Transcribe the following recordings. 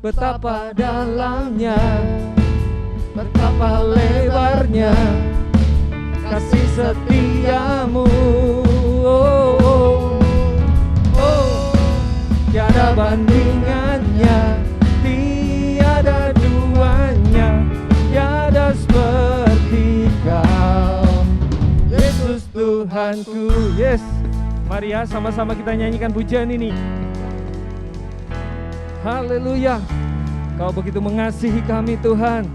betapa dalamnya, betapa lebarnya kasih setiamu. Oh, oh, oh. Tiada bandingannya, tiada duanya, tiada seperti Kau, Yesus Tuhanku. Yes, mari ya sama-sama kita nyanyikan pujian ini. Haleluya. Kau begitu mengasihi kami Tuhan,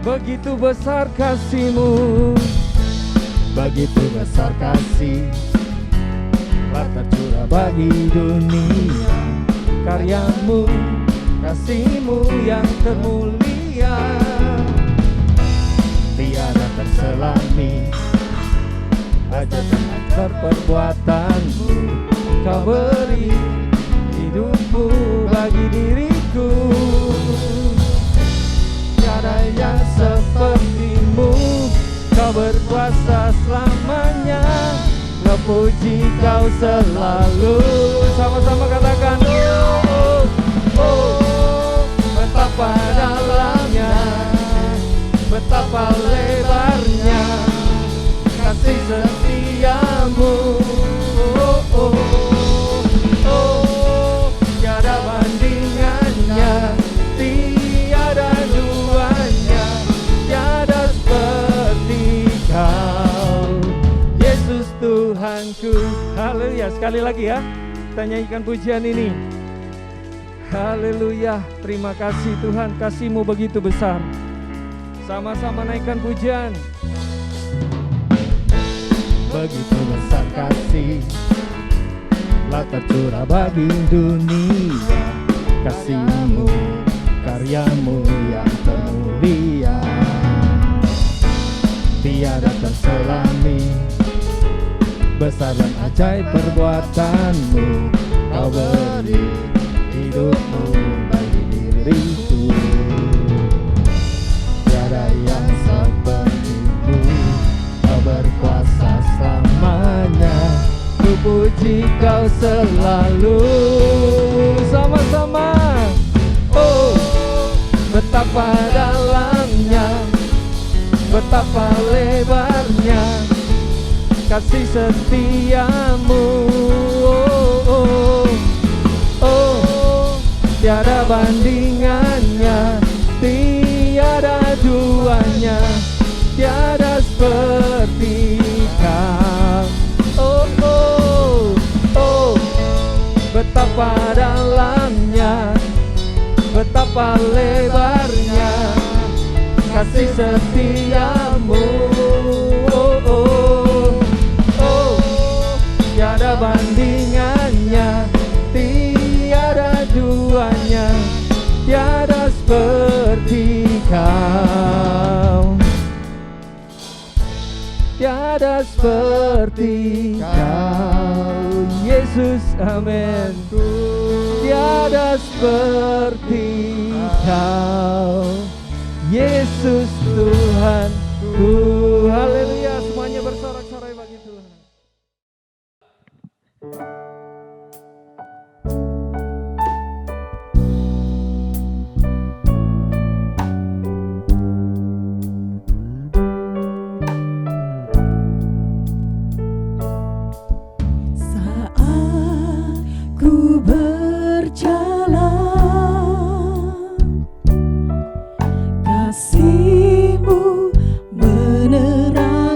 begitu besar kasih-Mu, begitu besar kasih telah tercurah bagi dunia. Karya-Mu, kasih-Mu yang termulia, tiada terselami ajaib dan antar perbuatan-Mu. Kau beri hidupmu bagi diriku, tiada yang seperti-Mu. Kau berkuasa selamanya, ngepuji Kau selalu. Sama-sama katakan, oh, oh, oh. Betapa dalamnya, betapa lebarnya kasih setiamu. Oh, oh, oh. Tiada bandingannya, tiada duanya, tiada seperti Kau, Yesus Tuhanku. Haleluya. Sekali lagi ya, kita nyanyikan pujian ini. Haleluya. Terima kasih Tuhan, kasih-Mu begitu besar. Sama-sama naikkan pujian. Begitu besar kasih telah tercurah bagi dunia. Kasih-Mu, karya-Mu yang termulia, tiada terselami besar dan ajaib perbuatan-Mu. Kau beri hidupmu bagi diriku, tiada yang seperti-Mu. Kau berkuasa selamanya, ku puji Kau selalu. Sama-sama, oh, betapa dalamnya, betapa lebarnya kasih setiamu. Oh, oh, oh. Tiada bandingannya, tiada duanya, tiada seperti Kau. Oh, oh, oh. Betapa dalamnya, betapa lebarnya kasih setiamu. Oh, oh, oh. Tiada bandingannya, tiada duanya, tiada seperti Kau, tiada seperti Kau, Yesus. Amin. Tiada seperti Kau, Yesus Tuhanku. Haleluya. Semuanya bersorak-sorai bagi Tuhan. Saat ku berjalan, kasih-Mu menerangi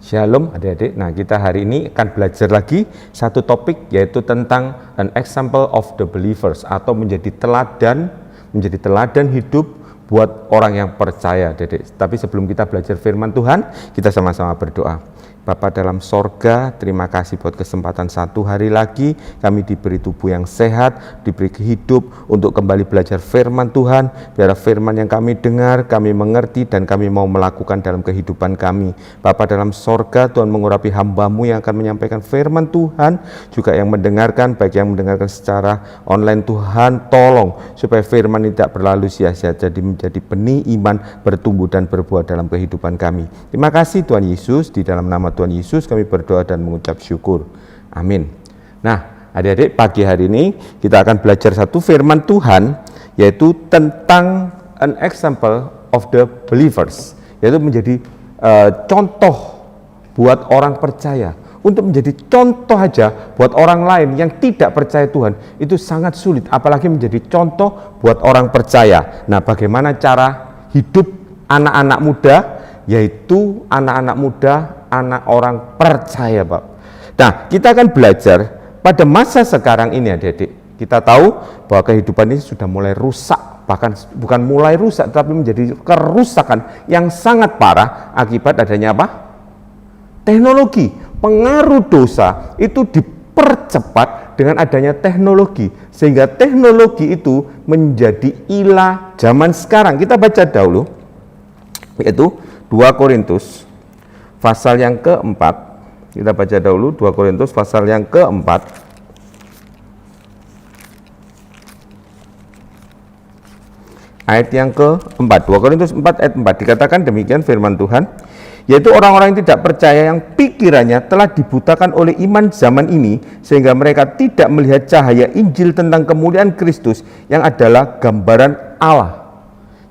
Shalom adik-adik. Nah, kita hari ini akan belajar lagi satu topik, yaitu tentang an example of the believers, atau menjadi teladan hidup buat orang yang percaya, adik-adik. Tapi sebelum kita belajar firman Tuhan, kita sama-sama berdoa. Bapa dalam sorga, terima kasih buat kesempatan satu hari lagi kami diberi tubuh yang sehat, diberi hidup untuk kembali belajar firman Tuhan. Biar firman yang kami dengar, kami mengerti, dan kami mau melakukan dalam kehidupan kami. Bapa dalam sorga, Tuhan mengurapi hamba-Mu yang akan menyampaikan firman Tuhan, juga yang mendengarkan, baik yang mendengarkan secara online. Tuhan tolong supaya firman ini tidak berlalu sia-sia, jadi menjadi benih iman, bertumbuh dan berbuah dalam kehidupan kami. Terima kasih Tuhan Yesus, di dalam nama Tuhan Yesus kami berdoa dan mengucap syukur. Amin. Nah, adik-adik, pagi hari ini kita akan belajar satu firman Tuhan, yaitu tentang an example of the believers, yaitu menjadi contoh buat orang percaya. Untuk menjadi contoh aja buat orang lain yang tidak percaya Tuhan, itu sangat sulit, apalagi menjadi contoh buat orang percaya. Nah, bagaimana cara hidup anak-anak muda, yaitu anak-anak muda, anak orang percaya, Pak. Nah, kita akan belajar pada masa sekarang ini, adik-adik. Kita tahu bahwa kehidupan ini sudah mulai rusak, bahkan bukan mulai rusak, tapi menjadi kerusakan yang sangat parah akibat adanya apa? Teknologi. Pengaruh dosa itu dipercepat dengan adanya teknologi, sehingga teknologi itu menjadi ilah zaman sekarang. Kita baca dahulu, yaitu 2 Korintus pasal yang keempat. Kita baca dahulu 2 Korintus pasal yang keempat. Ayat yang keempat. 2 Korintus 4 ayat 4 dikatakan demikian firman Tuhan, yaitu orang-orang yang tidak percaya, yang pikirannya telah dibutakan oleh iman zaman ini, sehingga mereka tidak melihat cahaya Injil tentang kemuliaan Kristus yang adalah gambaran Allah.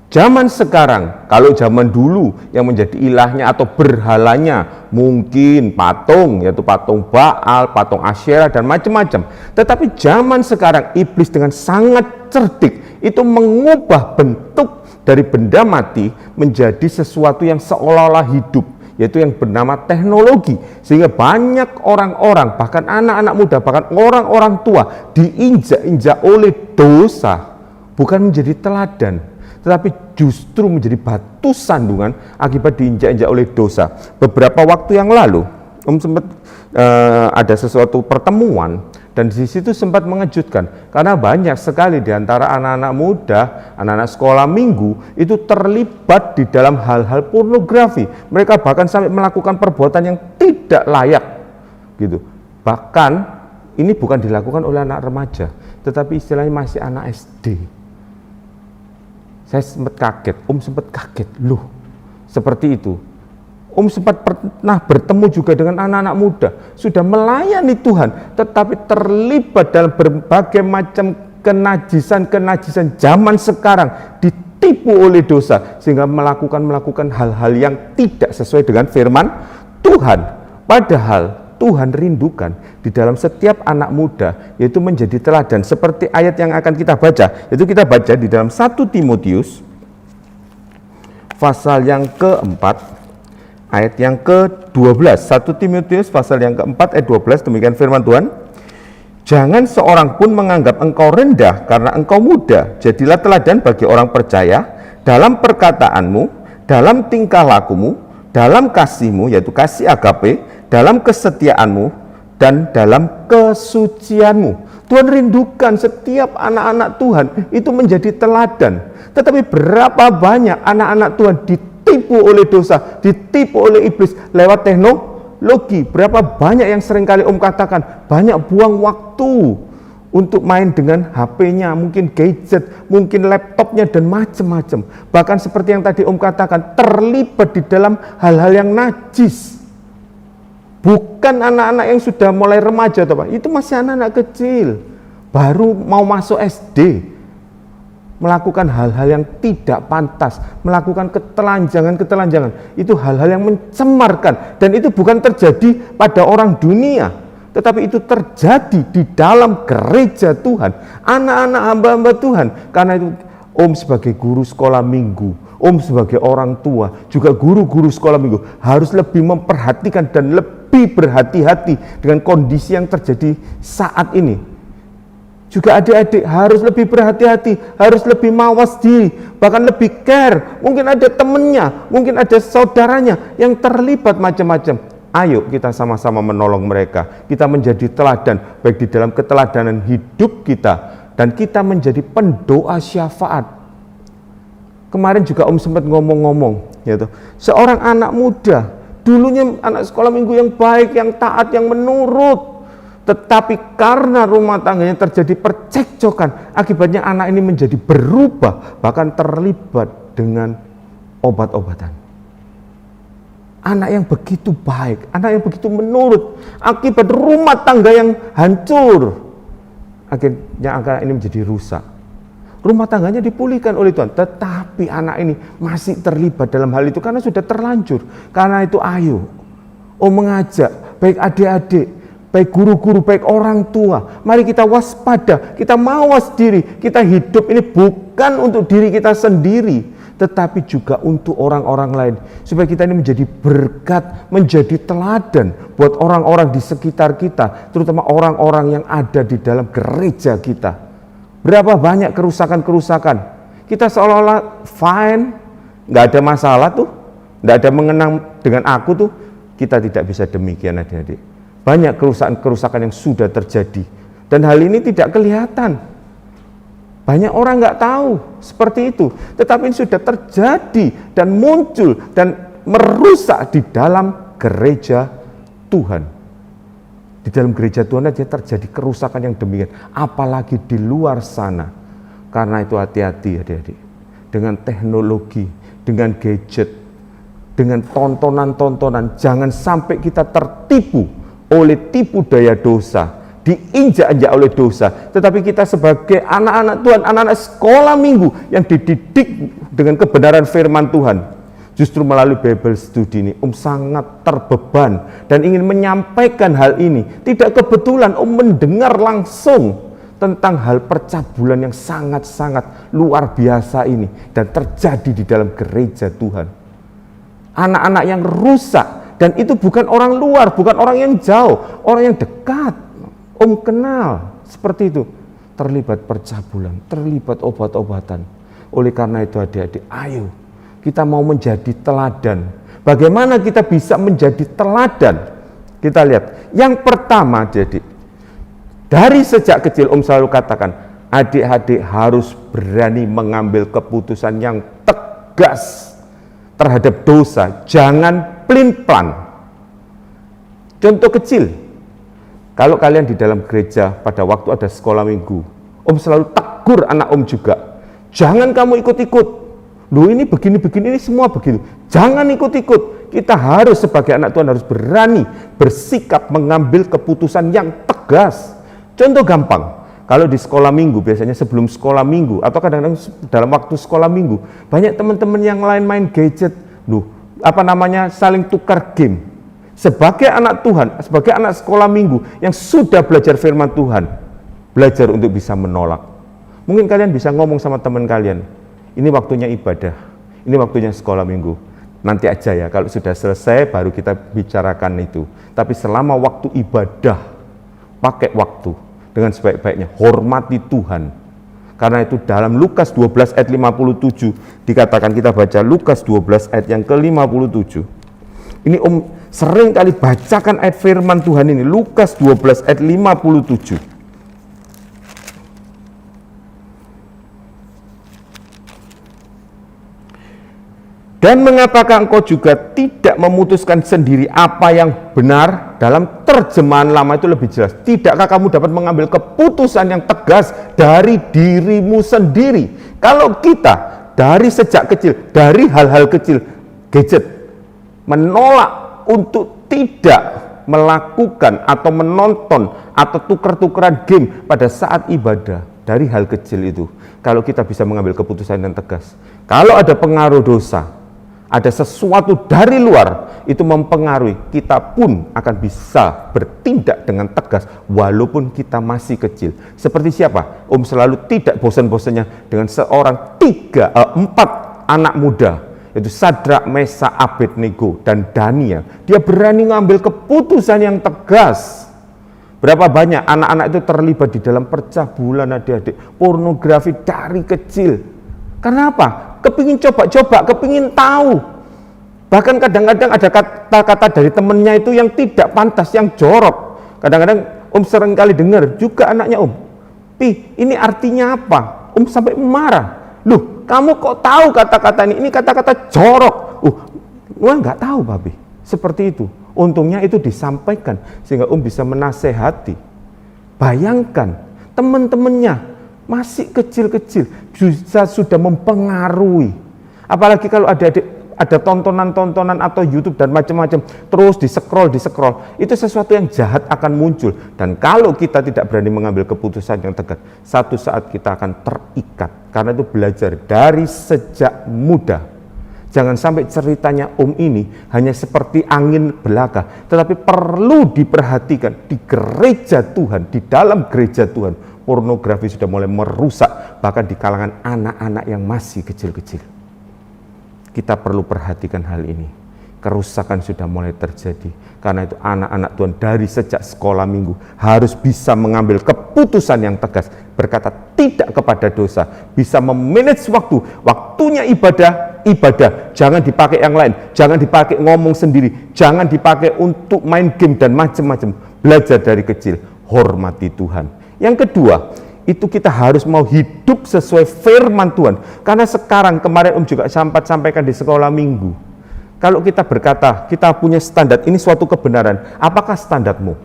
Zaman sekarang, kalau zaman dulu yang menjadi ilahnya atau berhalanya mungkin patung, yaitu patung Baal, patung Asyera, dan macam-macam. Tetapi zaman sekarang iblis dengan sangat cerdik itu mengubah bentuk dari benda mati menjadi sesuatu yang seolah-olah hidup, yaitu yang bernama teknologi. Sehingga banyak orang-orang, bahkan anak-anak muda, bahkan orang-orang tua diinjak-injak oleh dosa, bukan menjadi teladan, tetapi justru menjadi batu sandungan akibat diinjak-injak oleh dosa. Beberapa waktu yang lalu, sempat ada sesuatu pertemuan, dan di situ sempat mengejutkan, karena banyak sekali di antara anak-anak muda, anak-anak sekolah minggu, itu terlibat di dalam hal-hal pornografi. Mereka bahkan sampai melakukan perbuatan yang tidak layak, gitu. Bahkan ini bukan dilakukan oleh anak remaja, tetapi istilahnya masih anak SD. Saya sempat kaget, sempat kaget, loh seperti itu. Sempat pernah bertemu juga dengan anak-anak muda, sudah melayani Tuhan, tetapi terlibat dalam berbagai macam kenajisan zaman sekarang, ditipu oleh dosa, sehingga melakukan hal-hal yang tidak sesuai dengan firman Tuhan. Padahal Tuhan rindukan di dalam setiap anak muda, yaitu menjadi teladan, seperti ayat yang akan kita baca, yaitu kita baca di dalam 1 Timotius pasal yang keempat, ayat yang ke-12. 1 Timotius pasal yang keempat ayat 12, demikian firman Tuhan. Jangan seorang pun menganggap engkau rendah karena engkau muda. Jadilah teladan bagi orang percaya dalam perkataanmu, dalam tingkah lakumu, dalam kasihmu, yaitu kasih agape, dalam kesetiaanmu, dan dalam kesucianmu. Tuhan rindukan setiap anak-anak Tuhan itu menjadi teladan. Tetapi berapa banyak anak-anak Tuhan ditipu oleh dosa, ditipu oleh iblis lewat teknologi. Berapa banyak yang seringkali katakan, banyak buang waktu untuk main dengan HP-nya, mungkin gadget, mungkin laptopnya, dan macam-macam. Bahkan seperti yang tadi katakan, terlibat di dalam hal-hal yang najis. Bukan anak-anak yang sudah mulai remaja, itu masih anak-anak kecil. baru mau masuk SD, melakukan hal-hal yang tidak pantas, melakukan ketelanjangan, itu hal-hal yang mencemarkan, dan itu bukan terjadi pada orang dunia, tetapi itu terjadi di dalam gereja Tuhan, anak-anak hamba-hamba Tuhan. Karena itu Om sebagai guru sekolah minggu, Om sebagai orang tua, juga guru-guru sekolah minggu harus lebih memperhatikan dan lebih berhati-hati dengan kondisi yang terjadi saat ini. Juga adik-adik harus lebih berhati-hati, harus lebih mawas diri, bahkan lebih care. Mungkin ada temannya, mungkin ada saudaranya yang terlibat macam-macam. Ayo kita sama-sama menolong mereka. Kita menjadi teladan, baik di dalam keteladanan hidup kita, dan kita menjadi pendoa syafaat. Kemarin juga Om sempat ngomong-ngomong, yaitu seorang anak muda, dulunya anak sekolah minggu yang baik, yang taat, yang menurut. Tetapi karena rumah tangganya terjadi percekcokan, akibatnya anak ini menjadi berubah, bahkan terlibat dengan obat-obatan. Anak yang begitu baik, anak yang begitu menurut, akibat rumah tangga yang hancur, akhirnya anak ini menjadi rusak. Rumah tangganya dipulihkan oleh Tuhan, tetapi anak ini masih terlibat dalam hal itu karena sudah terlanjur. Karena itu ayo, mengajak, baik adik-adik, baik guru-guru, baik orang tua, mari kita waspada, kita mawas diri. Kita hidup ini bukan untuk diri kita sendiri, tetapi juga untuk orang-orang lain, supaya kita ini menjadi berkat, menjadi teladan buat orang-orang di sekitar kita, terutama orang-orang yang ada di dalam gereja kita. Berapa banyak kerusakan-kerusakan, kita seolah-olah fine, nggak ada masalah tuh, nggak ada mengenang dengan aku tuh. Kita tidak bisa demikian, adik-adik. Banyak kerusakan-kerusakan yang sudah terjadi, dan hal ini tidak kelihatan. Banyak orang nggak tahu seperti itu, tetapi ini sudah terjadi dan muncul dan merusak di dalam gereja Tuhan. Di dalam gereja Tuhan aja terjadi kerusakan yang demikian, apalagi di luar sana. Karena itu hati-hati adik-adik, dengan teknologi, dengan gadget, dengan tontonan-tontonan, jangan sampai kita tertipu oleh tipu daya dosa, diinjak-injak oleh dosa. Tetapi kita sebagai anak-anak Tuhan, anak-anak sekolah minggu yang dididik dengan kebenaran firman Tuhan, justru melalui Bible Study ini sangat terbeban dan ingin menyampaikan hal ini. Tidak kebetulan mendengar langsung tentang hal percabulan yang sangat-sangat luar biasa ini dan terjadi di dalam gereja Tuhan. Anak-anak yang rusak, dan itu bukan orang luar, bukan orang yang jauh, orang yang dekat. Kenal seperti itu, terlibat percabulan, terlibat obat-obatan. Oleh karena itu adik-adik, ayo kita mau menjadi teladan. Bagaimana kita bisa menjadi teladan? Kita lihat, yang pertama adik-adik, dari sejak kecil selalu katakan, adik-adik harus berani mengambil keputusan yang tegas terhadap dosa, jangan pelin-pelan. Contoh kecil, kalau kalian di dalam gereja pada waktu ada sekolah minggu, selalu tegur anak juga, jangan kamu ikut-ikut. Loh ini begini-begini, ini semua begitu. Jangan ikut-ikut. Kita harus sebagai anak Tuhan harus berani bersikap mengambil keputusan yang tegas. Contoh gampang, kalau di sekolah minggu, biasanya sebelum sekolah minggu atau kadang-kadang dalam waktu sekolah minggu, banyak teman-teman yang lain main gadget. Loh, saling tukar game. Sebagai anak Tuhan, sebagai anak sekolah minggu yang sudah belajar firman Tuhan, belajar untuk bisa menolak. Mungkin kalian bisa ngomong sama teman kalian, ini waktunya ibadah, ini waktunya sekolah minggu. Nanti aja ya, kalau sudah selesai baru kita bicarakan itu. Tapi selama waktu ibadah, pakai waktu dengan sebaik-baiknya, hormati Tuhan. Karena itu dalam Lukas 12 ayat 57 dikatakan, kita baca Lukas 12 ayat yang ke-57. Ini sering kali bacakan ayat firman Tuhan ini, Lukas 12 ayat 57. Dan mengapakah engkau juga tidak memutuskan sendiri apa yang benar? Dalam terjemahan lama itu lebih jelas. Tidakkah kamu dapat mengambil keputusan yang tegas dari dirimu sendiri? Kalau kita dari sejak kecil, dari hal-hal kecil, gadget, menolak untuk tidak melakukan atau menonton atau tuker-tukeran game pada saat ibadah. Dari hal kecil itu, kalau kita bisa mengambil keputusan yang tegas, kalau ada pengaruh dosa, ada sesuatu dari luar itu mempengaruhi, kita pun akan bisa bertindak dengan tegas walaupun kita masih kecil. Seperti siapa? Selalu tidak bosan-bosannya dengan seorang 4 anak muda, yaitu Sadrak, Mesak, Abednego, dan Daniel. Dia berani mengambil keputusan yang tegas. Berapa banyak anak-anak itu terlibat di dalam percabulan, adik-adik, pornografi dari kecil. Karena apa? Kepingin coba-coba, kepingin tahu. Bahkan kadang-kadang ada kata-kata dari temennya itu yang tidak pantas, yang jorok. Kadang-kadang sering kali dengar juga anaknya, Pi, ini artinya apa? Sampai marah. Loh, kamu kok tahu kata-kata ini kata-kata jorok. Nggak tahu, Babi. Seperti itu. Untungnya itu disampaikan sehingga bisa menasehati. Bayangkan teman-temannya masih kecil-kecil sudah mempengaruhi. Apalagi kalau ada tontonan-tontonan atau YouTube dan macam-macam terus di-scroll, itu sesuatu yang jahat akan muncul. Dan kalau kita tidak berani mengambil keputusan yang tegas, satu saat kita akan terikat. Karena itu belajar dari sejak muda. Jangan sampai ceritanya ini hanya seperti angin belaka, tetapi perlu diperhatikan di gereja Tuhan, di dalam gereja Tuhan. Pornografi sudah mulai merusak, bahkan di kalangan anak-anak yang masih kecil-kecil. Kita perlu perhatikan hal ini. Kerusakan sudah mulai terjadi. Karena itu anak-anak Tuhan dari sejak sekolah minggu harus bisa mengambil keputusan yang tegas, berkata tidak kepada dosa, bisa memanage waktunya ibadah, jangan dipakai yang lain, jangan dipakai ngomong sendiri, jangan dipakai untuk main game dan macam-macam. Belajar dari kecil, hormati Tuhan. Yang kedua, itu kita harus mau hidup sesuai firman Tuhan. Karena sekarang, kemarin juga sampaikan di sekolah minggu, kalau kita berkata, kita punya standar, ini suatu kebenaran, apakah standarmu?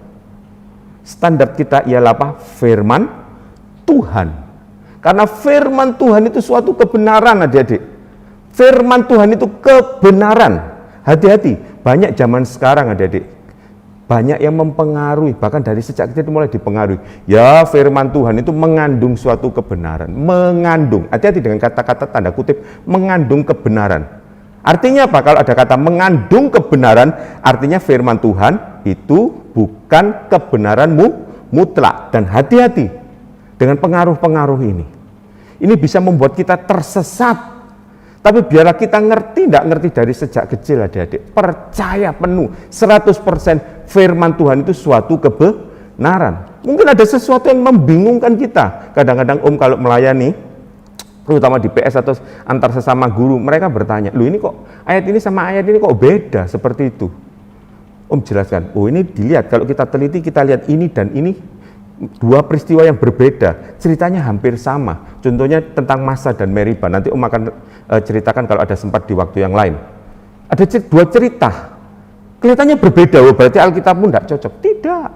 Standar kita ialah apa? Firman Tuhan. Karena firman Tuhan itu suatu kebenaran, adik-adik. Firman Tuhan itu kebenaran. Hati-hati, banyak zaman sekarang, adik-adik, banyak yang mempengaruhi, bahkan dari sejak kecil mulai dipengaruhi. Ya, firman Tuhan itu mengandung suatu kebenaran. Mengandung, hati-hati dengan kata-kata tanda kutip, mengandung kebenaran. Artinya apa? Kalau ada kata mengandung kebenaran, artinya firman Tuhan itu bukan kebenaran mutlak. Dan hati-hati dengan pengaruh-pengaruh ini. Ini bisa membuat kita tersesat. Tapi biarlah kita tidak ngerti dari sejak kecil, adik-adik. Percaya penuh, 100% firman Tuhan itu suatu kebenaran. Mungkin ada sesuatu yang membingungkan kita. Kadang-kadang kalau melayani, terutama di PS atau antar sesama guru, mereka bertanya, ini kok ayat ini sama ayat ini kok beda seperti itu. Jelaskan, ini dilihat, kalau kita teliti, kita lihat ini dan ini, dua peristiwa yang berbeda, ceritanya hampir sama. Contohnya tentang Masa dan Meriba, nanti akan ceritakan kalau ada sempat di waktu yang lain. Ada dua cerita, kelihatannya berbeda, berarti Alkitab pun tidak cocok. Tidak.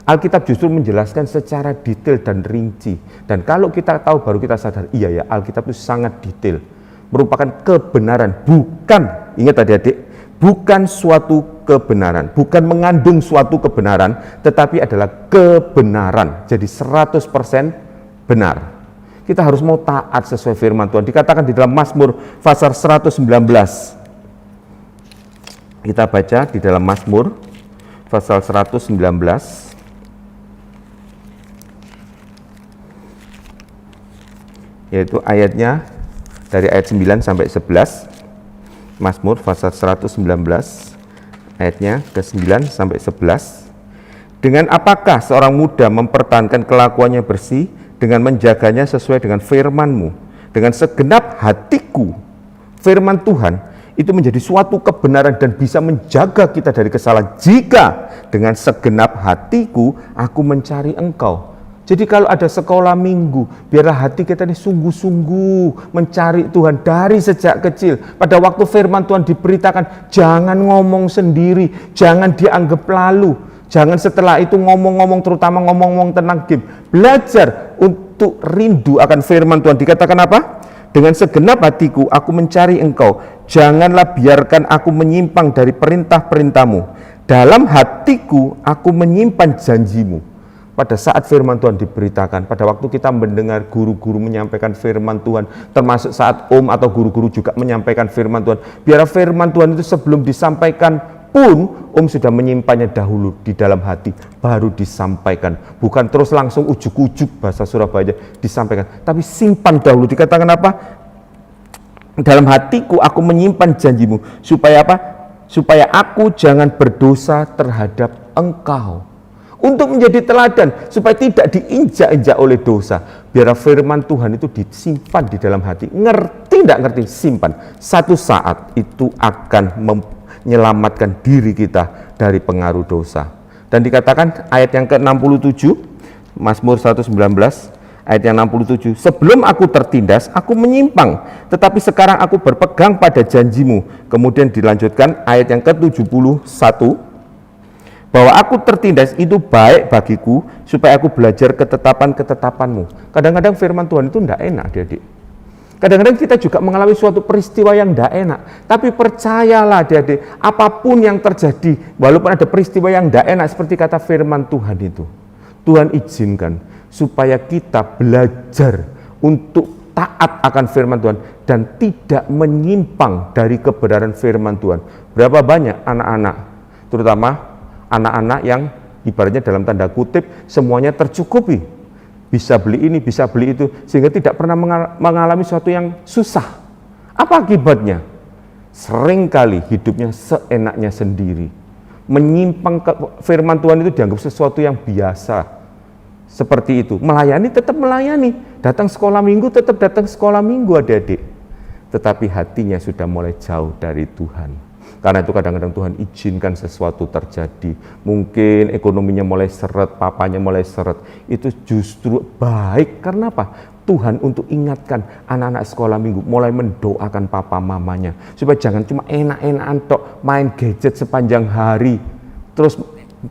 Alkitab justru menjelaskan secara detail dan rinci. Dan kalau kita tahu baru kita sadar, iya ya, Alkitab itu sangat detail. Merupakan kebenaran, bukan, ingat adik-adik, bukan suatu kebenaran, bukan mengandung suatu kebenaran, tetapi adalah kebenaran. Jadi 100% benar. Kita harus mau taat sesuai firman Tuhan. Dikatakan di dalam Mazmur pasal 119. Kita baca di dalam Mazmur pasal 119. Yaitu ayatnya dari ayat 9 sampai 11. Mazmur pasal 119 ayatnya ke 9 sampai 11. Dengan apakah seorang muda mempertahankan kelakuannya bersih, dengan menjaganya sesuai dengan firman-Mu, dengan segenap hatiku. Firman Tuhan itu menjadi suatu kebenaran dan bisa menjaga kita dari kesalahan. Jika dengan segenap hatiku aku mencari Engkau. Jadi kalau ada sekolah minggu, biarlah hati kita ini sungguh-sungguh mencari Tuhan dari sejak kecil. Pada waktu firman Tuhan diberitakan, jangan ngomong sendiri, jangan dianggap lalu. Jangan setelah itu ngomong-ngomong, terutama ngomong-ngomong tentang game. Belajar untuk rindu akan firman Tuhan. Dikatakan apa? Dengan segenap hatiku aku mencari Engkau. Janganlah biarkan aku menyimpang dari perintah-perintah-Mu. dalam hatiku aku menyimpan janjimu. Pada saat firman Tuhan diberitakan, pada waktu kita mendengar guru-guru menyampaikan firman Tuhan, termasuk saat atau guru-guru juga menyampaikan firman Tuhan, biar firman Tuhan itu sebelum disampaikan pun sudah menyimpannya dahulu di dalam hati, baru disampaikan. Bukan terus langsung ujuk-ujuk, bahasa Surabaya, disampaikan, tapi simpan dahulu. Dikatakan apa? Dalam hatiku aku menyimpan janjimu, supaya apa? Supaya aku jangan berdosa terhadap engkau. Untuk menjadi teladan, supaya tidak diinjak-injak oleh dosa. Biar firman Tuhan itu disimpan di dalam hati. Ngerti tidak ngerti? Simpan. Satu saat itu akan menyelamatkan diri kita dari pengaruh dosa. Dan dikatakan ayat yang ke-67, Mazmur 119, ayat yang 67, sebelum aku tertindas, aku menyimpang, tetapi sekarang aku berpegang pada janjimu. Kemudian dilanjutkan ayat yang ke-71, bahwa aku tertindas itu baik bagiku, supaya aku belajar ketetapan-ketetapanmu. Kadang-kadang firman Tuhan itu tidak enak, adik-adik. Kadang-kadang kita juga mengalami suatu peristiwa yang tidak enak. Tapi percayalah adik-adik, apapun yang terjadi, walaupun ada peristiwa yang tidak enak, seperti kata firman Tuhan itu, Tuhan izinkan supaya kita belajar untuk taat akan firman Tuhan dan tidak menyimpang dari kebenaran firman Tuhan. Berapa banyak anak-anak, terutama anak-anak yang ibaratnya dalam tanda kutip semuanya tercukupi, bisa beli ini, bisa beli itu, sehingga tidak pernah mengalami sesuatu yang susah. Apa akibatnya? Seringkali hidupnya seenaknya sendiri. Menyimpang ke firman Tuhan itu dianggap sesuatu yang biasa. Seperti itu, melayani tetap melayani, datang sekolah minggu tetap datang sekolah minggu, adik-adik. Tetapi hatinya sudah mulai jauh dari Tuhan. Karena itu kadang-kadang Tuhan izinkan sesuatu terjadi. Mungkin ekonominya mulai seret, papanya mulai seret. Itu justru baik. Karena apa? Tuhan untuk ingatkan anak-anak sekolah minggu mulai mendoakan papa mamanya. Supaya jangan cuma enak-enakan tok, main gadget sepanjang hari. Terus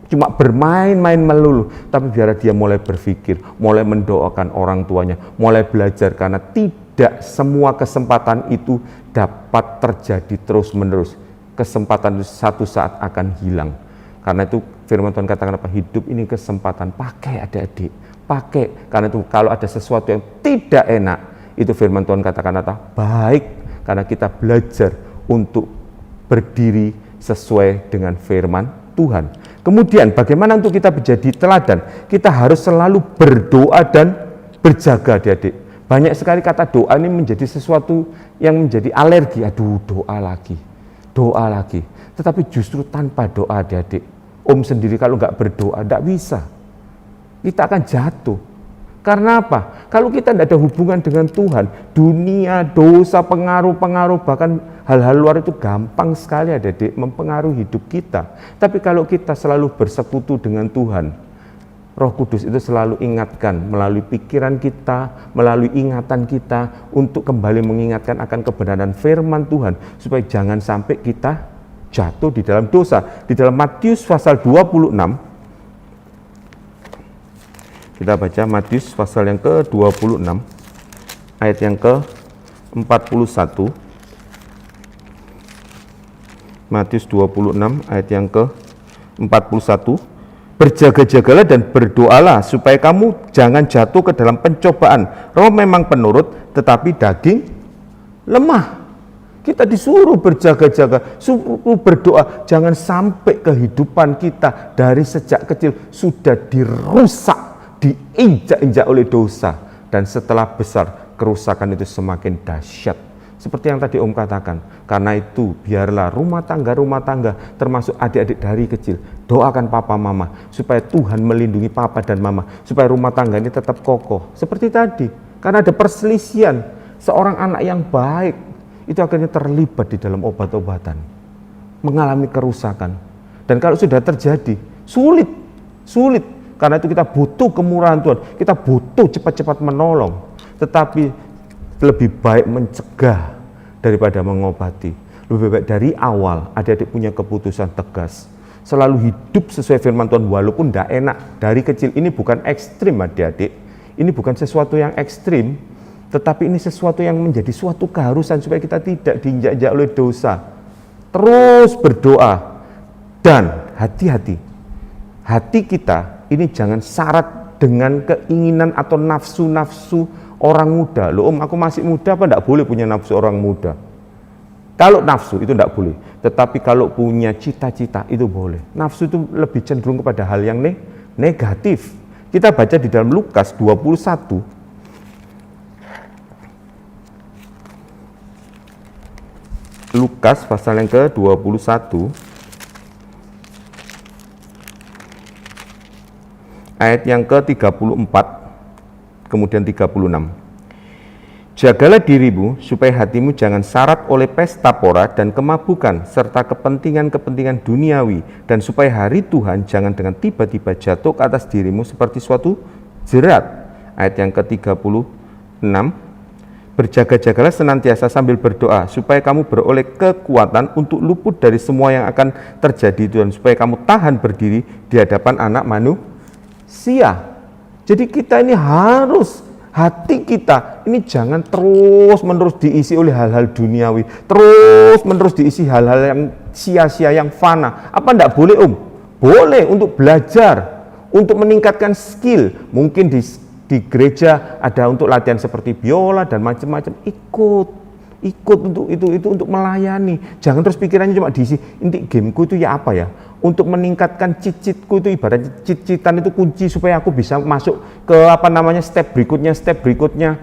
cuma bermain-main melulu. Tapi biar dia mulai berpikir, mulai mendoakan orang tuanya, mulai belajar. Karena tidak semua kesempatan itu dapat terjadi terus-menerus. Kesempatan itu satu saat akan hilang. Karena itu firman Tuhan katakan apa? Hidup ini kesempatan, pakai adik-adik, pakai. Karena itu kalau ada sesuatu yang tidak enak, itu firman Tuhan katakan apa? Baik, karena kita belajar untuk berdiri sesuai dengan firman Tuhan. Kemudian bagaimana untuk kita menjadi teladan? Kita harus selalu berdoa dan berjaga, adik-adik. Banyak sekali kata doa ini menjadi sesuatu yang menjadi alergi. Aduh, doa lagi. Tetapi justru tanpa doa, adik-adik, sendiri kalau nggak berdoa, nggak bisa. Kita akan jatuh. Karena apa? Kalau kita tidak ada hubungan dengan Tuhan, dunia, dosa, pengaruh-pengaruh, bahkan hal-hal luar itu gampang sekali, adik-adik, mempengaruhi hidup kita. Tapi kalau kita selalu bersekutu dengan Tuhan, Roh Kudus itu selalu ingatkan melalui pikiran kita, melalui ingatan kita untuk kembali mengingatkan akan kebenaran firman Tuhan supaya jangan sampai kita jatuh di dalam dosa. Di dalam Matius pasal 26, kita baca Matius pasal yang ke-26 ayat yang ke-41. Matius 26 ayat yang ke-41. Berjaga-jagalah dan berdoalah supaya kamu jangan jatuh ke dalam pencobaan. Roh memang penurut, tetapi daging lemah. Kita disuruh berjaga-jaga, suruh berdoa. Jangan sampai kehidupan kita dari sejak kecil sudah dirusak, diinjak-injak oleh dosa. Dan setelah besar, kerusakan itu semakin dahsyat. Seperti yang tadi katakan, karena itu biarlah rumah tangga termasuk adik-adik dari kecil, doakan papa mama supaya Tuhan melindungi papa dan mama, supaya rumah tangga ini tetap kokoh. Seperti tadi, karena ada perselisihan, seorang anak yang baik itu akhirnya terlibat di dalam obat-obatan, mengalami kerusakan. Dan kalau sudah terjadi, sulit, karena itu kita butuh kemurahan Tuhan, kita butuh cepat-cepat menolong. Tetapi lebih baik mencegah daripada mengobati. Lebih baik dari awal adik-adik punya keputusan tegas, selalu hidup sesuai firman Tuhan walaupun tidak enak. Dari kecil, ini bukan ekstrim adik-adik, ini bukan sesuatu yang ekstrim, tetapi ini sesuatu yang menjadi suatu keharusan supaya kita tidak diinjak-injak oleh dosa. Terus berdoa, dan hati-hati. Hati kita ini jangan syarat dengan keinginan atau nafsu-nafsu orang muda. Loh om, aku masih muda, apa enggak boleh punya nafsu orang muda? Kalau nafsu itu enggak boleh, tetapi kalau punya cita-cita itu boleh. Nafsu itu lebih cenderung kepada hal yang negatif. Kita baca di dalam Lukas 21. Lukas pasal yang ke-21 ayat yang ke-34 kemudian 36. Jagalah dirimu supaya hatimu jangan syarat oleh pesta pora dan kemabukan serta kepentingan-kepentingan duniawi, dan supaya hari Tuhan jangan dengan tiba-tiba jatuh ke atas dirimu seperti suatu jerat. Ayat yang ke-36. Berjaga-jagalah senantiasa sambil berdoa supaya kamu beroleh kekuatan untuk luput dari semua yang akan terjadi Tuhan, supaya kamu tahan berdiri di hadapan anak manusia. Jadi kita ini harus, hati kita ini jangan terus-menerus diisi oleh hal-hal duniawi, terus-menerus diisi hal-hal yang sia-sia, yang fana. Apa enggak boleh om? Boleh, untuk belajar, untuk meningkatkan skill. Mungkin di gereja ada untuk latihan seperti biola dan macam-macam, ikut untuk itu untuk melayani. Jangan terus pikirannya cuma diisi, inti gameku itu ya apa ya, untuk meningkatkan cicitku itu, ibaratnya cicitan itu kunci supaya aku bisa masuk ke step berikutnya.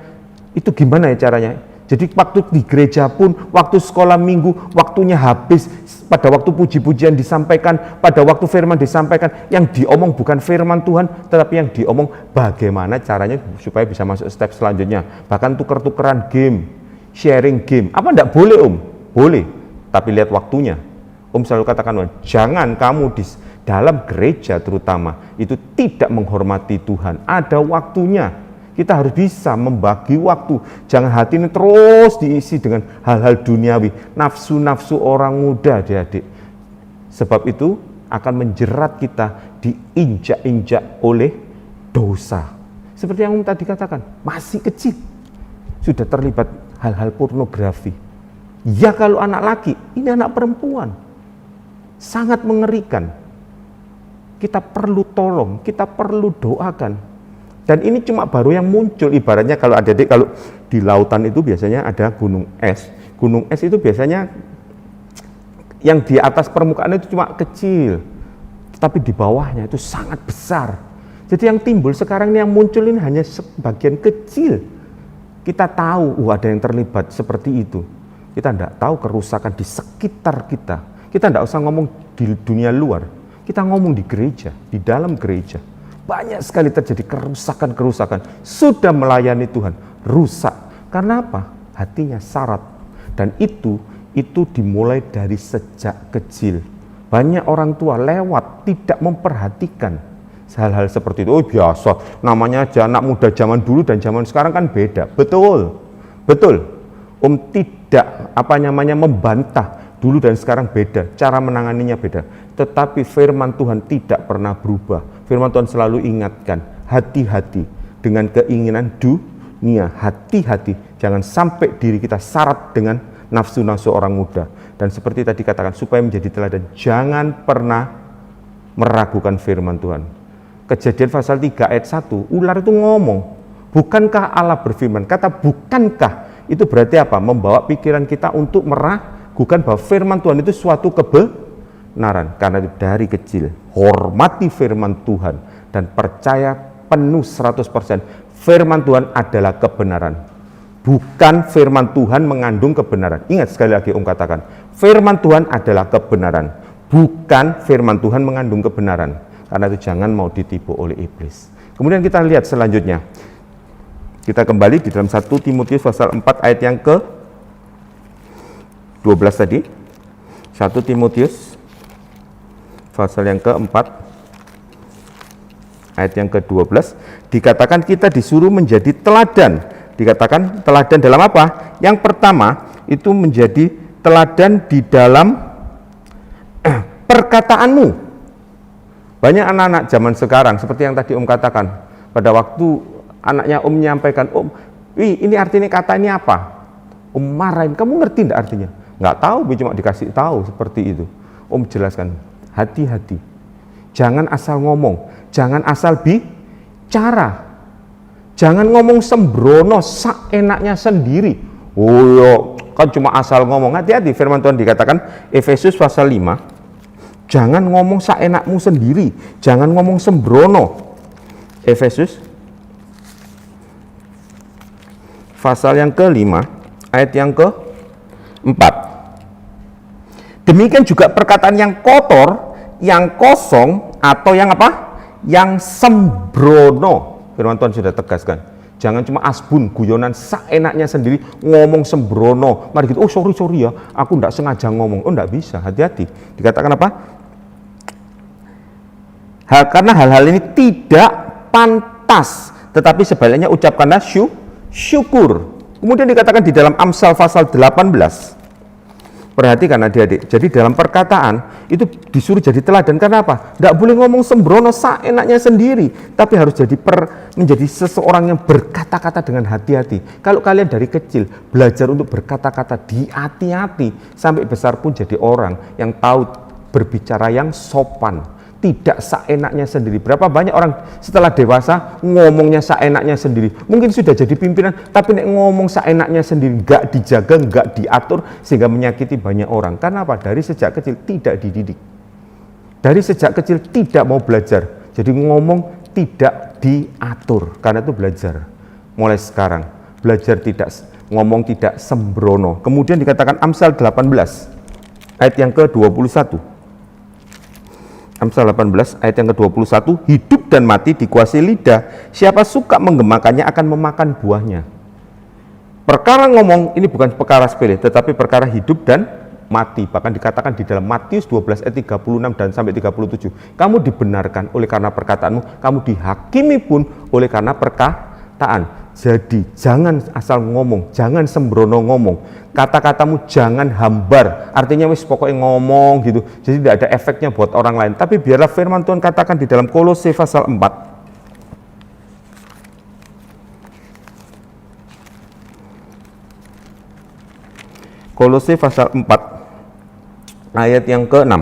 Itu gimana ya caranya? Jadi waktu di gereja pun, waktu sekolah minggu, waktunya habis, pada waktu puji-pujian disampaikan, pada waktu firman disampaikan, yang diomong bukan firman Tuhan, tetapi yang diomong bagaimana caranya supaya bisa masuk step selanjutnya. Bahkan tuker-tukeran game, sharing game. Apa enggak boleh om? Boleh, tapi lihat waktunya. Om selalu katakan, jangan kamu di dalam gereja terutama itu tidak menghormati Tuhan. Ada waktunya. Kita harus bisa membagi waktu. Jangan hati ini terus diisi dengan hal-hal duniawi, nafsu-nafsu orang muda, adik-adik. Sebab itu akan menjerat kita, diinjak-injak oleh dosa. Seperti yang Om tadi katakan, masih kecil sudah terlibat hal-hal pornografi. Ya kalau anak laki, ini anak perempuan. Sangat mengerikan. Kita perlu tolong, kita perlu doakan. Dan ini cuma baru yang muncul, ibaratnya kalau adik-adik, kalau di lautan itu biasanya ada gunung es. Gunung es itu biasanya yang di atas permukaan itu cuma kecil, tapi di bawahnya itu sangat besar. Jadi yang timbul sekarang ini, yang muncul ini hanya sebagian kecil. Kita tahu, ada yang terlibat seperti itu. Kita tidak tahu kerusakan di sekitar kita. Kita tidak usah ngomong di dunia luar, kita ngomong di gereja, di dalam gereja. Banyak sekali terjadi kerusakan-kerusakan. Sudah melayani Tuhan, rusak. Karena apa? Hatinya syarat. Dan itu dimulai dari sejak kecil. Banyak orang tua lewat, tidak memperhatikan hal-hal seperti itu. Oh biasa, namanya aja anak muda zaman dulu dan zaman sekarang kan beda. Betul. Om tidak membantah, dulu dan sekarang beda, cara menanganinya beda. Tetapi firman Tuhan tidak pernah berubah. Firman Tuhan selalu ingatkan, hati-hati dengan keinginan dunia, hati-hati, jangan sampai diri kita syarat dengan nafsu-nafsu orang muda. Dan seperti tadi katakan, supaya menjadi teladan, jangan pernah meragukan firman Tuhan. Kejadian pasal 3 ayat 1, ular itu ngomong, bukankah Allah berfirman? Kata bukankah, itu berarti apa? Membawa pikiran kita untuk meragukan bahwa firman Tuhan itu suatu kebenaran. Karena itu dari kecil hormati firman Tuhan dan percaya penuh 100% firman Tuhan adalah kebenaran, bukan firman Tuhan mengandung kebenaran. Ingat sekali lagi Om katakan, firman Tuhan adalah kebenaran, bukan firman Tuhan mengandung kebenaran. Karena itu jangan mau ditipu oleh iblis. Kemudian kita lihat selanjutnya, kita kembali di dalam 1 Timotius pasal 4 ayat yang ke 12 tadi. 1 Timotius pasal yang keempat, ayat yang ke-12, dikatakan kita disuruh menjadi teladan. Dikatakan teladan dalam apa? Yang pertama, itu menjadi teladan di dalam perkataanmu. Banyak anak-anak zaman sekarang, seperti yang tadi Om katakan, pada waktu anaknya Om menyampaikan, Om, ini artinya kata ini apa? Om marahin, kamu ngerti enggak artinya? Enggak tahu, cuma dikasih tahu seperti itu. Om jelaskan, hati-hati. Jangan asal ngomong, jangan asal bicara. Jangan ngomong sembrono, seenaknya sendiri. Oh yo, kan cuma asal ngomong. Hati-hati, firman Tuhan dikatakan Efesus pasal 5. Jangan ngomong seenakmu sendiri, jangan ngomong sembrono. Efesus pasal yang ke-5 ayat yang ke-4. Demikian juga perkataan yang kotor, yang kosong, atau yang apa? Yang sembrono. Firman Tuhan sudah tegaskan. Jangan cuma asbun, guyonan, seenaknya sendiri, ngomong sembrono. Mari gitu, oh sorry ya, aku enggak sengaja ngomong. Oh enggak bisa, hati-hati. Dikatakan apa? Karena hal-hal ini tidak pantas, tetapi sebaliknya ucapkanlah syukur. Kemudian dikatakan di dalam Amsal pasal 18. Perhatikan adik-adik, jadi dalam perkataan itu disuruh jadi teladan. Karena apa? Tidak boleh ngomong sembrono seenaknya sendiri, tapi harus menjadi seseorang yang berkata-kata dengan hati-hati. Kalau kalian dari kecil belajar untuk berkata-kata hati-hati, sampai besar pun jadi orang yang tahu berbicara yang sopan, tidak seenaknya sendiri. Berapa banyak orang setelah dewasa ngomongnya seenaknya sendiri. Mungkin sudah jadi pimpinan, tapi ngomong seenaknya sendiri, nggak dijaga, nggak diatur, sehingga menyakiti banyak orang. Karena apa? Dari sejak kecil tidak dididik. Dari sejak kecil tidak mau belajar. Jadi ngomong tidak diatur. Karena itu belajar. Mulai sekarang, belajar tidak ngomong tidak sembrono. Kemudian dikatakan Amsal 18, ayat yang ke-21. Amsal 18 ayat yang ke-21, hidup dan mati dikuasai lidah, siapa suka menggemakannya akan memakan buahnya. Perkara ngomong ini bukan perkara sepele, tetapi perkara hidup dan mati. Bahkan dikatakan di dalam Matius 12 ayat 36 dan sampai 37, kamu dibenarkan oleh karena perkataanmu, kamu dihakimi pun oleh karena perkataan. Jadi jangan asal ngomong, jangan sembrono ngomong. Kata-katamu jangan hambar, artinya wis pokoknya ngomong gitu, jadi tidak ada efeknya buat orang lain. Tapi biarlah firman Tuhan katakan di dalam Kolose pasal 4. Kolose pasal 4 ayat yang ke-6.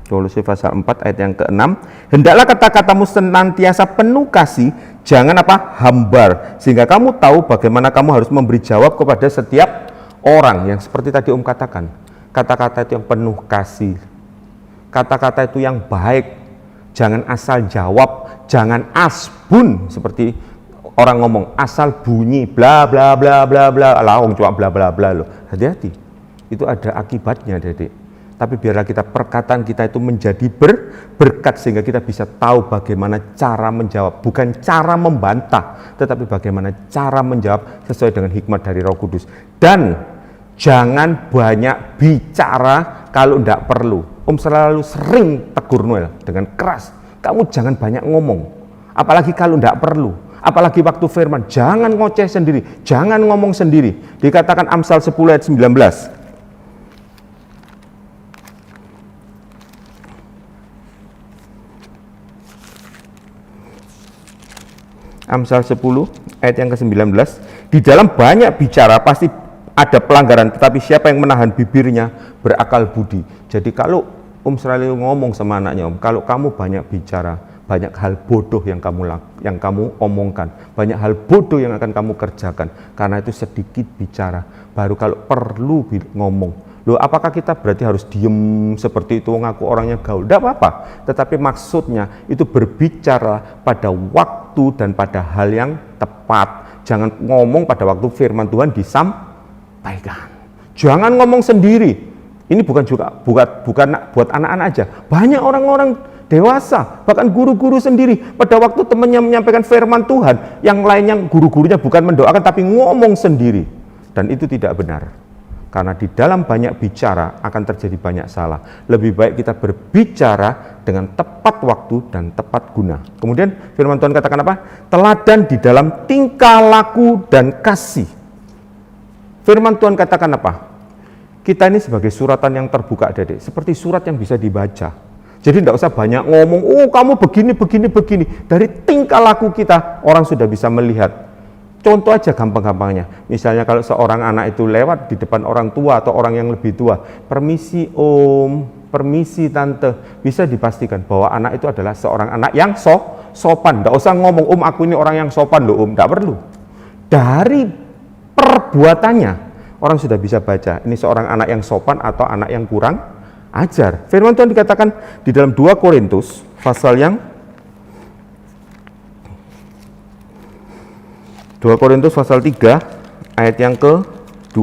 Kolose pasal 4 ayat yang ke-6, hendaklah kata-katamu senantiasa penuh kasih, jangan apa? Hambar, sehingga kamu tahu bagaimana kamu harus memberi jawab kepada setiap orang. Yang seperti tadi Om katakan, kata-kata itu yang penuh kasih, kata-kata itu yang baik. Jangan asal jawab, jangan asbun seperti orang ngomong asal bunyi bla bla bla bla bla, alah cuma bla bla bla loh. Hati-hati, itu ada akibatnya, Dedek. Tapi biarlah kita perkataan kita itu menjadi berkat, sehingga kita bisa tahu bagaimana cara menjawab, bukan cara membantah, tetapi bagaimana cara menjawab sesuai dengan hikmat dari Roh Kudus. Dan jangan banyak bicara kalau tidak perlu. Om selalu sering tegur Noel dengan keras, kamu jangan banyak ngomong, apalagi kalau tidak perlu. Apalagi waktu firman, jangan ngoceh sendiri, jangan ngomong sendiri. Dikatakan Amsal 10 ayat 19. Amsal 10 ayat yang ke-19, di dalam banyak bicara pasti ada pelanggaran, tetapi siapa yang menahan bibirnya berakal budi. Jadi kalau Om selalu ngomong sama anaknya, Om, kalau kamu banyak bicara, banyak hal bodoh yang kamu omongkan, banyak hal bodoh yang akan kamu kerjakan. Karena itu sedikit bicara, baru kalau perlu ngomong. Loh, apakah kita berarti harus diem seperti itu, ngaku orangnya gaul? Tidak apa-apa, tetapi maksudnya itu berbicara pada waktu dan pada hal yang tepat. Jangan ngomong pada waktu firman Tuhan disampaikan. Jangan ngomong sendiri. Ini bukan buat anak-anak aja. Banyak orang-orang dewasa, bahkan guru-guru sendiri, pada waktu temannya menyampaikan firman Tuhan, yang lainnya guru-gurunya bukan mendoakan tapi ngomong sendiri. Dan itu tidak benar. Karena di dalam banyak bicara akan terjadi banyak salah. Lebih baik kita berbicara dengan tepat waktu dan tepat guna. Kemudian firman Tuhan katakan apa? Teladan di dalam tingkah laku dan kasih. Firman Tuhan katakan apa? Kita ini sebagai suratan yang terbuka, Dedek, seperti surat yang bisa dibaca. Jadi tidak usah banyak ngomong, oh kamu begini. Dari tingkah laku kita, orang sudah bisa melihat. Contoh aja gampang-gampangnya, misalnya kalau seorang anak itu lewat di depan orang tua atau orang yang lebih tua, permisi Om, permisi tante, bisa dipastikan bahwa anak itu adalah seorang anak yang sopan. Nggak usah ngomong, aku ini orang yang sopan loh nggak perlu. Dari perbuatannya, orang sudah bisa baca, ini seorang anak yang sopan atau anak yang kurang ajar. Firman Tuhan dikatakan di dalam 2 Korintus, pasal yang 2 Korintus pasal 3, ayat yang ke-2.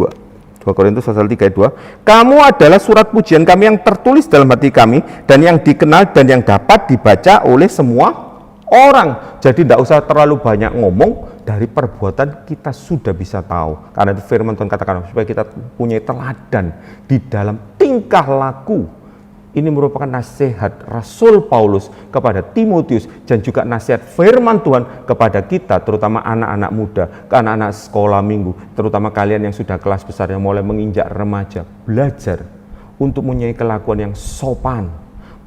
2 Korintus pasal 3 ayat 2. Kamu adalah surat pujian kami yang tertulis dalam hati kami, dan yang dikenal dan yang dapat dibaca oleh semua orang. Jadi tidak usah terlalu banyak ngomong, dari perbuatan kita sudah bisa tahu. Karena itu firman Tuhan katakan supaya kita punya teladan di dalam tingkah laku. Ini merupakan nasihat Rasul Paulus kepada Timotius dan juga nasihat firman Tuhan kepada kita, terutama anak-anak muda, anak-anak sekolah minggu, terutama kalian yang sudah kelas besar yang mulai menginjak remaja. Belajar untuk mempunyai kelakuan yang sopan,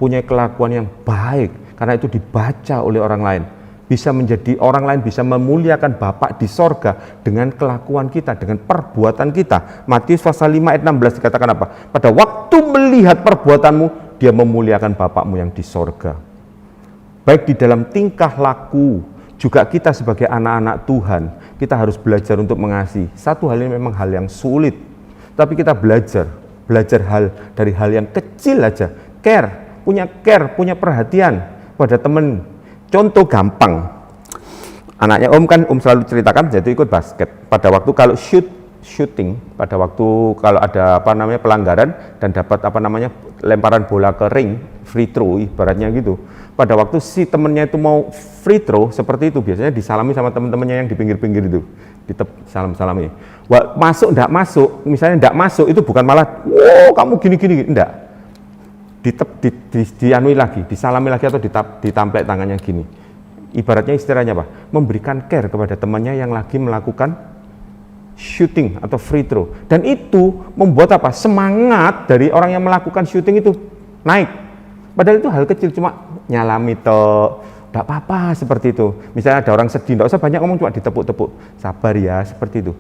punya kelakuan yang baik, karena itu dibaca oleh orang lain. Bisa menjadi orang lain, bisa memuliakan Bapa di sorga dengan kelakuan kita, dengan perbuatan kita. Matius pasal 5 ayat 16 dikatakan apa? Pada waktu melihat perbuatanmu, dia memuliakan Bapakmu yang di sorga. Baik di dalam tingkah laku, juga kita sebagai anak-anak Tuhan, kita harus belajar untuk mengasihi. Satu hal ini memang hal yang sulit, tapi kita belajar hal dari hal yang kecil aja. Care, punya perhatian pada teman. Contoh gampang, anaknya Om selalu ceritakan, jadi ikut basket. Pada waktu kalau shooting, pada waktu kalau ada pelanggaran dan dapat lemparan bola ke ring, free throw ibaratnya gitu. Pada waktu si temennya itu mau free throw seperti itu, biasanya disalami sama teman-temannya yang di pinggir-pinggir itu, salam-salami. Masuk enggak masuk, misalnya enggak masuk itu bukan malah, kamu gini-gini, enggak. Dianui lagi, disalami lagi atau ditamplek tangannya gini. Ibaratnya istilahnya apa? Memberikan care kepada temannya yang lagi melakukan shooting atau free throw. Dan itu membuat apa? Semangat dari orang yang melakukan shooting itu naik. Padahal itu hal kecil, cuma nyalami enggak apa-apa seperti itu. Misalnya ada orang sedih, enggak usah banyak ngomong, cuma ditepuk-tepuk. Sabar ya, seperti itu.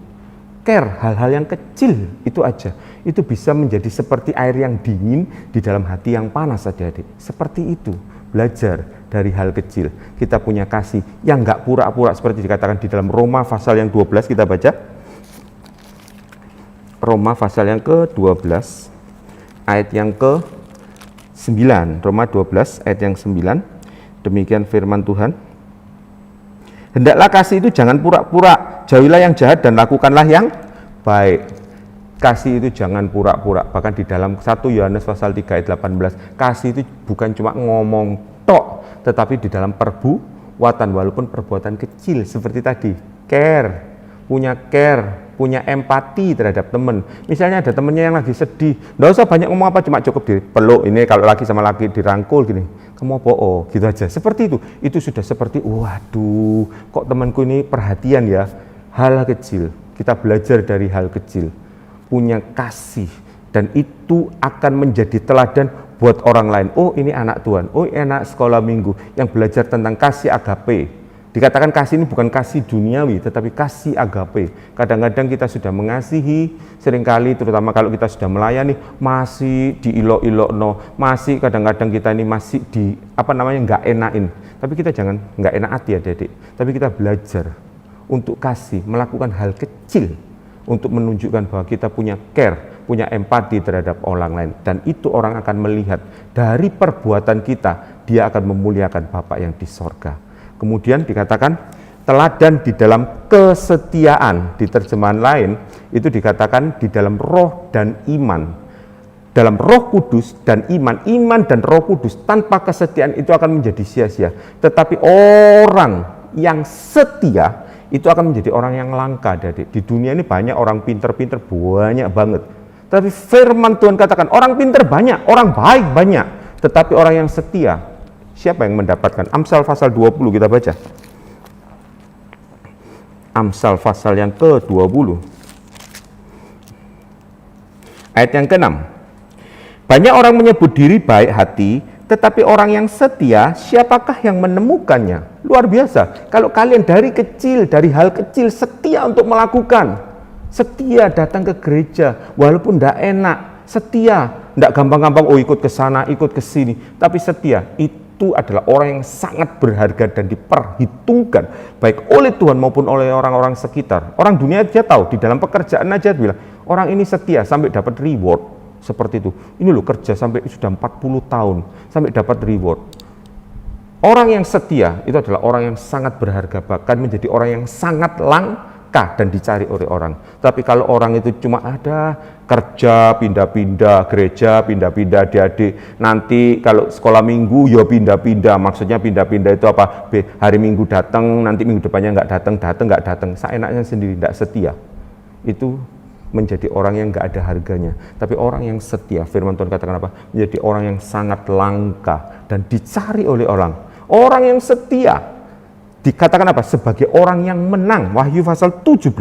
Care, hal-hal yang kecil itu aja, itu bisa menjadi seperti air yang dingin di dalam hati yang panas, adik-adik. Seperti itu, belajar dari hal kecil. Kita punya kasih yang enggak pura-pura seperti dikatakan di dalam Roma pasal yang 12, kita baca. Roma pasal yang ke-12, ayat yang ke-9. Roma 12, ayat yang 9. Demikian firman Tuhan. Hendaklah kasih itu jangan pura-pura, jauhilah yang jahat dan lakukanlah yang baik. Kasih itu jangan pura-pura. Bahkan di dalam 1 Yohanes pasal 3 ayat 18, kasih itu bukan cuma ngomong tok, tetapi di dalam perbuatan, walaupun perbuatan kecil seperti tadi. Care, punya empati terhadap teman. Misalnya ada temennya yang lagi sedih, nggak usah banyak ngomong apa, cuma cukup dipeluk. Ini kalau laki sama laki dirangkul gini, kamu apa? Gitu aja. Seperti itu sudah seperti, waduh, kok temanku ini perhatian ya. Hal kecil, kita belajar dari hal kecil, punya kasih, dan itu akan menjadi teladan buat orang lain. Oh, ini anak Tuhan, oh, ini anak sekolah minggu yang belajar tentang kasih agape. Dikatakan kasih ini bukan kasih duniawi, tetapi kasih agape. Kadang-kadang kita sudah mengasihi, seringkali terutama kalau kita sudah melayani, masih diilok-ilok, masih kadang-kadang kita ini masih nggak enakin. Tapi kita jangan nggak enak hati ya, adik. Tapi kita belajar untuk kasih, melakukan hal kecil untuk menunjukkan bahwa kita punya care, punya empati terhadap orang lain. Dan itu orang akan melihat dari perbuatan kita, dia akan memuliakan Bapa yang di sorga. Kemudian dikatakan teladan di dalam kesetiaan, di terjemahan lain itu dikatakan di dalam roh dan iman. Dalam roh kudus dan iman dan roh kudus, tanpa kesetiaan itu akan menjadi sia-sia. Tetapi orang yang setia itu akan menjadi orang yang langka. Di dunia ini banyak orang pinter-pinter, banyak banget. Tapi firman Tuhan katakan orang pinter banyak, orang baik banyak, tetapi orang yang setia, siapa yang mendapatkan? Amsal pasal 20 kita baca. Amsal pasal yang ke-20. Ayat yang ke-6. Banyak orang menyebut diri baik hati, tetapi orang yang setia, siapakah yang menemukannya? Luar biasa. Kalau kalian dari kecil, dari hal kecil setia untuk melakukan, setia datang ke gereja, walaupun tidak enak, setia Enggak gampang-gampang ikut ke sana, ikut ke sini, tapi setia. Itu adalah orang yang sangat berharga dan diperhitungkan baik oleh Tuhan maupun oleh orang-orang sekitar. Orang dunia aja tahu, di dalam pekerjaan aja bilang, orang ini setia sampai dapat reward. Seperti itu. Ini loh kerja sampai sudah 40 tahun sampai dapat reward. Orang yang setia itu adalah orang yang sangat berharga, bahkan menjadi orang yang sangat langka dan dicari oleh orang. Tapi kalau orang itu cuma ada kerja, pindah-pindah, gereja, pindah-pindah, adik-adik, nanti kalau sekolah minggu ya pindah-pindah, maksudnya pindah-pindah itu apa? Hari minggu datang, nanti minggu depannya nggak datang, seenaknya sendiri, nggak setia. Itu menjadi orang yang nggak ada harganya. Tapi orang yang setia, firman Tuhan katakan apa? Menjadi orang yang sangat langka dan dicari oleh orang. Orang yang setia dikatakan apa? Sebagai orang yang menang. Wahyu pasal 17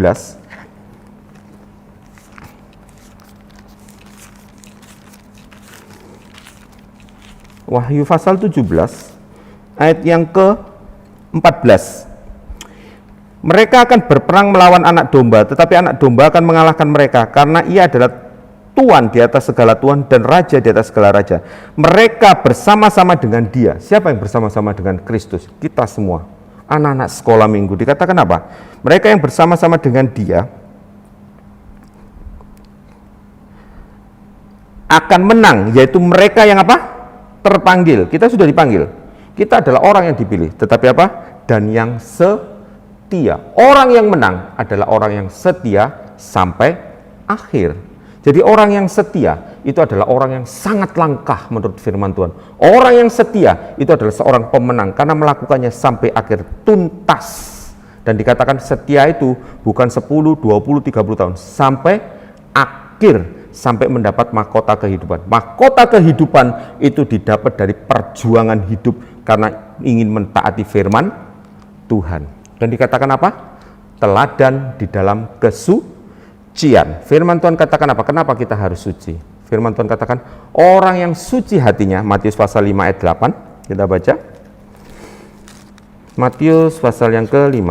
Wahyu pasal 17 ayat yang ke-14. Mereka akan berperang melawan anak domba, tetapi anak domba akan mengalahkan mereka, karena ia adalah Tuhan di atas segala Tuhan dan Raja di atas segala Raja. Mereka bersama-sama dengan Dia. Siapa yang bersama-sama dengan Kristus? Kita semua, anak-anak sekolah minggu. Dikatakan apa? Mereka yang bersama-sama dengan Dia akan menang, yaitu mereka yang apa? Terpanggil. Kita sudah dipanggil. Kita adalah orang yang dipilih. Tetapi apa? Dan yang setia. Orang yang menang adalah orang yang setia sampai akhir. Jadi orang yang setia itu adalah orang yang sangat langka menurut firman Tuhan. Orang yang setia itu adalah seorang pemenang karena melakukannya sampai akhir tuntas. Dan dikatakan setia itu bukan 10, 20, 30 tahun, sampai akhir, sampai mendapat mahkota kehidupan. Mahkota kehidupan itu didapat dari perjuangan hidup karena ingin mentaati firman Tuhan. Dan dikatakan apa? Teladan di dalam kesucian. Firman Tuhan katakan apa? Kenapa kita harus suci? Firman Tuhan katakan orang yang suci hatinya, Matius pasal 5 ayat 8. Kita baca Matius pasal yang ke-5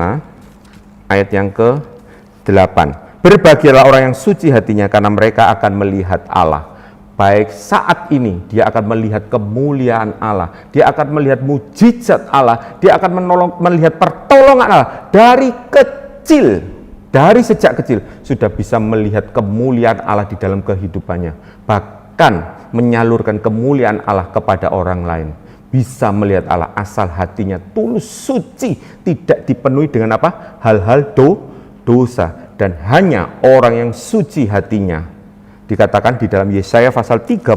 ayat yang ke-8. Berbahagialah orang yang suci hatinya, karena mereka akan melihat Allah. Baik saat ini dia akan melihat kemuliaan Allah, dia akan melihat mujizat Allah, dia akan melihat pertolongan Allah dari kecil. Dari sejak kecil sudah bisa melihat kemuliaan Allah di dalam kehidupannya. Bahkan menyalurkan kemuliaan Allah kepada orang lain. Bisa melihat Allah asal hatinya tulus, suci, tidak dipenuhi dengan apa? Hal-hal dosa. Dan hanya orang yang suci hatinya. Dikatakan di dalam Yesaya pasal 30.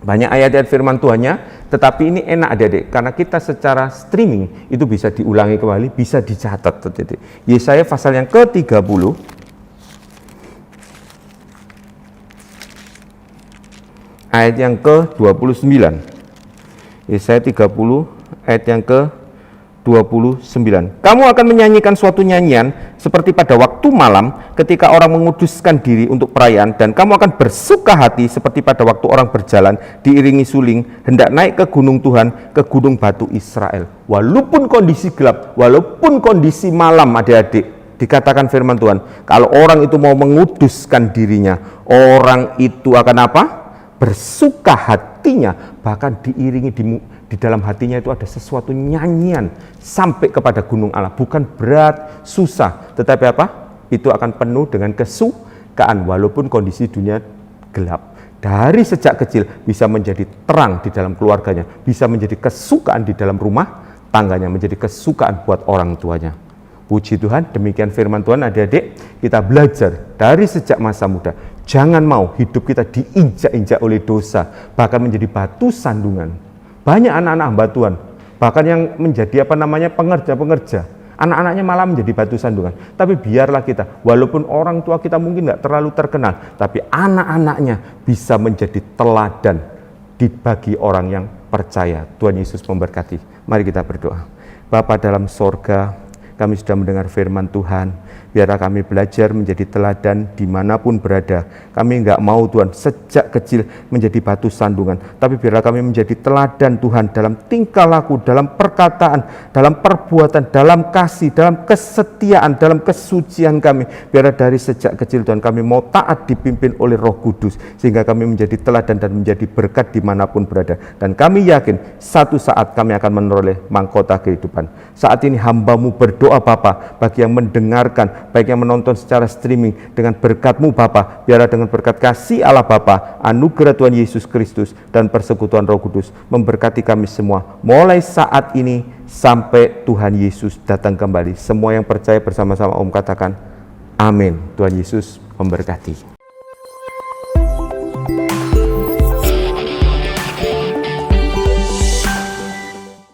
Banyak ayat-ayat firman Tuhannya, tetapi ini enak adik-adik, karena kita secara streaming itu bisa diulangi kembali, bisa dicatat adik-adik. Yesaya pasal yang ke-30 ayat yang ke-29. Yesaya 30 ayat yang ke-29. Kamu akan menyanyikan suatu nyanyian seperti pada waktu malam ketika orang menguduskan diri untuk perayaan, dan kamu akan bersuka hati seperti pada waktu orang berjalan diiringi suling hendak naik ke gunung Tuhan, ke gunung batu Israel. Walaupun kondisi gelap, walaupun kondisi malam adik-adik, dikatakan firman Tuhan, kalau orang itu mau menguduskan dirinya, orang itu akan apa? Bersuka hatinya, bahkan diiringi di dalam hatinya itu ada sesuatu nyanyian sampai kepada gunung Allah. Bukan berat, susah, tetapi apa? Itu akan penuh dengan kesukaan walaupun kondisi dunia gelap. Dari sejak kecil bisa menjadi terang di dalam keluarganya, bisa menjadi kesukaan di dalam rumah tangganya, menjadi kesukaan buat orang tuanya. Puji Tuhan, demikian firman Tuhan adik-adik, kita belajar dari sejak masa muda. Jangan mau hidup kita diinjak-injak oleh dosa, bahkan menjadi batu sandungan. Banyak anak-anak hamba Tuhan, bahkan yang menjadi pengerja-pengerja, anak-anaknya malah menjadi batu sandungan. Tapi biarlah kita, walaupun orang tua kita mungkin nggak terlalu terkenal, tapi anak-anaknya bisa menjadi teladan bagi orang yang percaya. Tuhan Yesus memberkati. Mari kita berdoa. Bapa dalam sorga, kami sudah mendengar firman Tuhan. Biarlah kami belajar menjadi teladan dimanapun berada. Kami enggak mau Tuhan sejak kecil menjadi batu sandungan, tapi biarlah kami menjadi teladan Tuhan dalam tingkah laku, dalam perkataan, dalam perbuatan, dalam kasih, dalam kesetiaan, dalam kesucian kami. Biarlah dari sejak kecil Tuhan kami mau taat dipimpin oleh Roh Kudus, sehingga kami menjadi teladan dan menjadi berkat dimanapun berada. Dan kami yakin satu saat kami akan menoleh mahkota kehidupan. Saat ini hamba-Mu berdoa Bapa, bagi yang mendengarkan, baik yang menonton secara streaming, dengan berkat-Mu Bapa, biarlah dengan berkat kasih Allah Bapa, anugerah Tuhan Yesus Kristus, dan persekutuan Roh Kudus memberkati kami semua, mulai saat ini sampai Tuhan Yesus datang kembali. Semua yang percaya bersama-sama Om katakan, amin. Tuhan Yesus memberkati.